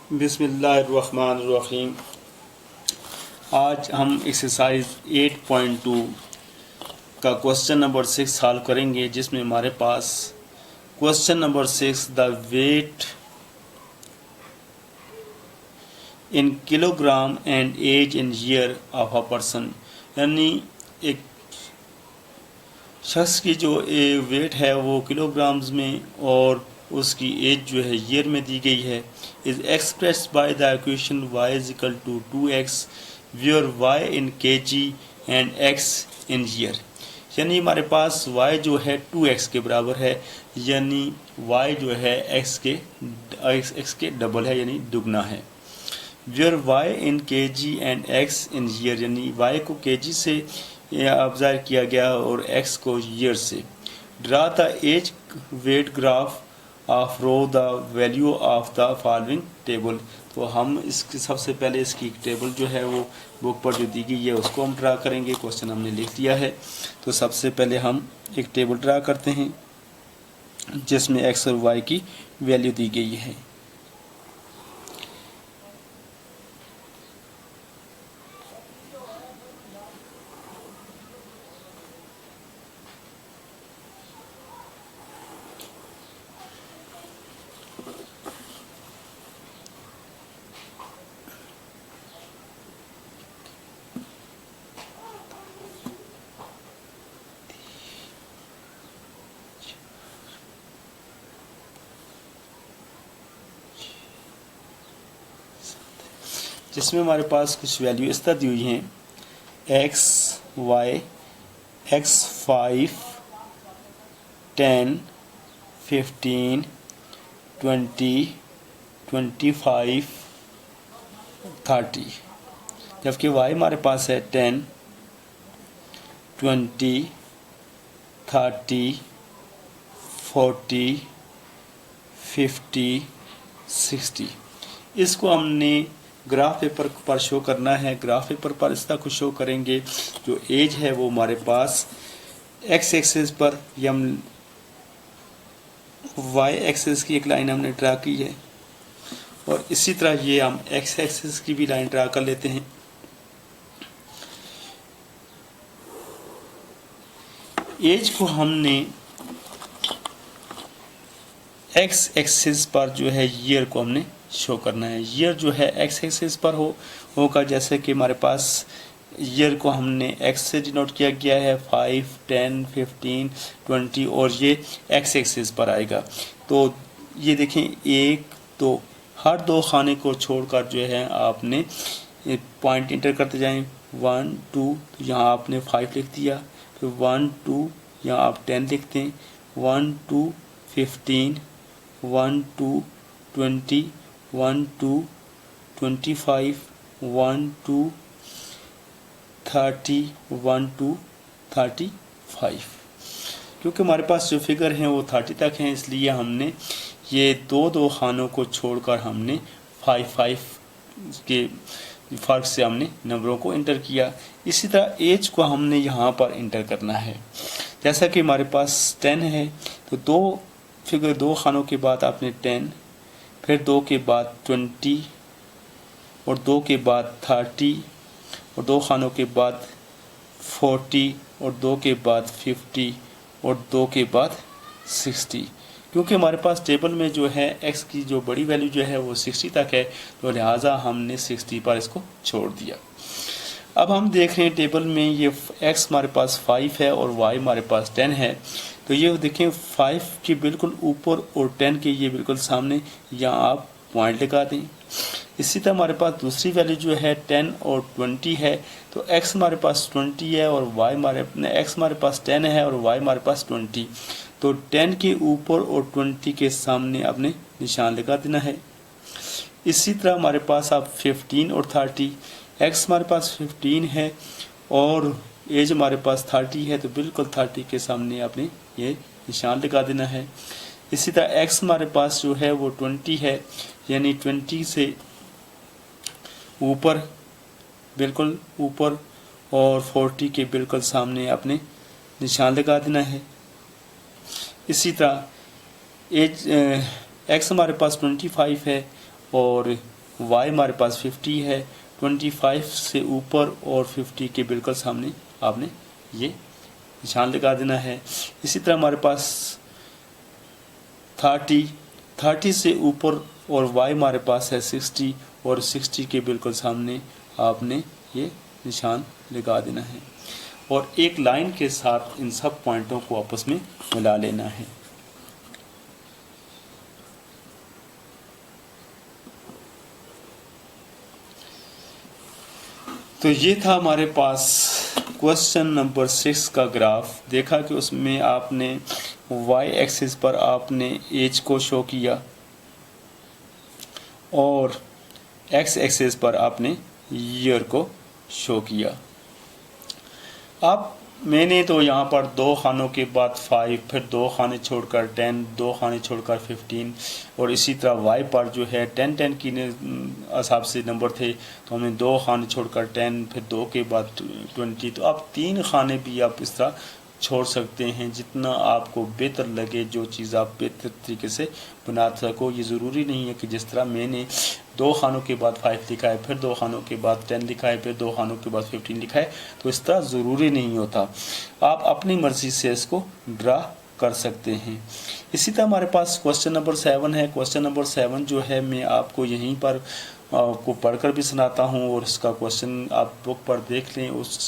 बिस्मिल्लाहिर्रहमानिर्रहीम। आज हम एक्सरसाइज 8.2 का क्वेश्चन नंबर 6 सॉल्व करेंगे, जिसमें हमारे पास question number 6 the weight in kilogram and age in year of a person, यानी एक शख्स की जो वेट है वो किलोग्राम्स में और उसकी एज जो है ईयर में दी गई है। Is expressed by the equation y is equal to 2x where y in kg and x in year. यानी हमारे पास y जो है 2x के बराबर है, यानी y जो है x के डबल है, यानी दुगना है। Where y in kg and x in year, यानी y को kg से ऑब्जर्व किया गया और x को ईयर से। Draw the age weight graph of row the value of the following table. तो हम इसके सबसे पहले इसकी टेबल जो है वो बुक पर जो दी गई है उसको हम ड्रा करेंगे। क्वेश्चन हमने लिख दिया है, तो सबसे पहले हम एक टेबल ड्रा करते हैं जिसमें x और y की वैल्यू दी गई है। जिसमें हमारे पास कुछ वैल्यू इस तरह दी हुई हैं x, y, x 5, 10, 15, 20, 25, 30, जबकि y हमारे पास है 10, 20, 30, 40, 50, 60। इसको हमने ग्राफ पेपर पर शो करना है। ग्राफ पेपर पर इस तरह कुछ शो करेंगे। जो एज है वो हमारे पास एक्स एक्सिस पर हम वाई एक्सिस की एक लाइन हमने ड्रा की है, और इसी तरह ये हम एक्स एक्सिस की भी लाइन ड्रा कर लेते हैं। एज को हमने एक्स एक्सिस पर जो है ईयर को हमने शो करना है। ईयर जो है एक्स एक्सिस पर होगा, जैसे कि हमारे पास ईयर को हमने एक्स से डिनोट किया गया है 5, 10, 15, 20, और ये एक्स एक्सिस पर आएगा। तो ये देखें, एक तो हर दो खाने को छोड़कर जो है आपने पॉइंट इंटर करते जाएं। 1, 2, तो यहाँ आपने 5 लिख दिया, फिर 1, 2, यहाँ आप 10 लिखते हैं, 1, 2, 15, 1, 2, 20, 1, 2, 25, 1, 2, 30, 1, 2, 35। क्योंकि हमारे पास जो फिगर हैं वो 30 तक हैं, इसलिए हमने ये दो खानों को छोड़कर हमने 5 के फर्क से हमने नंबरों को इंटर किया। इसी तरह एज को हमने यहाँ पर इंटर करना है। जैसा कि हमारे पास 10 है, तो दो खानों के बाद आपने 10, फिर 2 के बाद 20, और 2 के बाद 30, और 2 खानों के बाद 40, और 2 के बाद 50, और 2 के बाद 60। क्योंकि हमारे पास टेबल में जो है x की जो बड़ी वैल्यू जो है वो 60 तक है, तो लिहाजा हमने 60 पर इसको छोड़ दिया। अब हम देख रहे हैं टेबल में ये x हमारे पास 5 है और y हमारे पास 10 है। तो ये देखें 5 के बिल्कुल ऊपर और 10 के ये बिल्कुल सामने, यहाँ आप पॉइंट लगा दें। इसी तरह हमारे पास दूसरी वैल्यू जो है 10 और 20 है, तो x हमारे पास 20 है और x हमारे पास 10 है और y हमारे पास 20। तो 10 के ऊपर और 20 के सामने आपने निशान लगा देना है। इसी तरह हमारे पास आप 15 और 30, x हमारे पास 15 है और एज हमारे पास 30 है, तो बिल्कुल 30 के सामने आपने ये निशान लगा देना है। इसी तरह x हमारे पास जो है वो 20 है, यानी 20 से ऊपर, बिल्कुल ऊपर, और 40 के बिल्कुल सामने आपने निशान लगा देना है। इसी तरह एज x हमारे पास 25 है और y हमारे पास 50 है, 25 से ऊपर और 50 के बिल्कुल सामने आपने ये निशान लगा देना है। इसी तरह हमारे पास 30 से ऊपर और y हमारे पास है 60 और 60 के बिल्कुल सामने आपने ये निशान लगा देना है और एक लाइन के साथ इन सब पॉइंटों को आपस में मिला लेना है। तो ये था हमारे पास क्वेश्चन नंबर 6 का ग्राफ। देखा कि उसमें आपने y एक्सिस पर आपने एज को शो किया और x एक्सिस पर आपने ईयर को शो किया। अब मैंने तो यहाँ पर 2 खानों के बाद 5, फिर 2 खाने छोड़कर 10, 2 खाने छोड़कर 15 और इसी तरह y पर जो है 10 की हिसाब से नंबर थे तो हमने 2 खाने छोड़कर 10, फिर 2 के बाद 20। तो आप 3 खाने भी आप इस तरह छोड़ सकते हैं, जितना आपको बेहतर लगे, जो चीज़ आप बेहतर तरीके से बना सको। ये ज़रूरी नहीं है कि जिस तरह मैंने 2 खानों के बाद 5 लिखा है, फिर 2 खानों के बाद 10 लिखा है, फिर 2 खानों के बाद 15 लिखा है, तो इस तरह ज़रूरी नहीं होता। आप अपनी मर्ज़ी से इसको ड्रा कर सकते हैं। इसी तरह हमारे पास क्वेश्चन नंबर 7 है। क्वेश्चन नंबर 7 जो है मैं आपको यहीं पर आपको पढ़कर भी सुनाता हूँ और इसका क्वेश्चन आप बुक पर देख लें। उस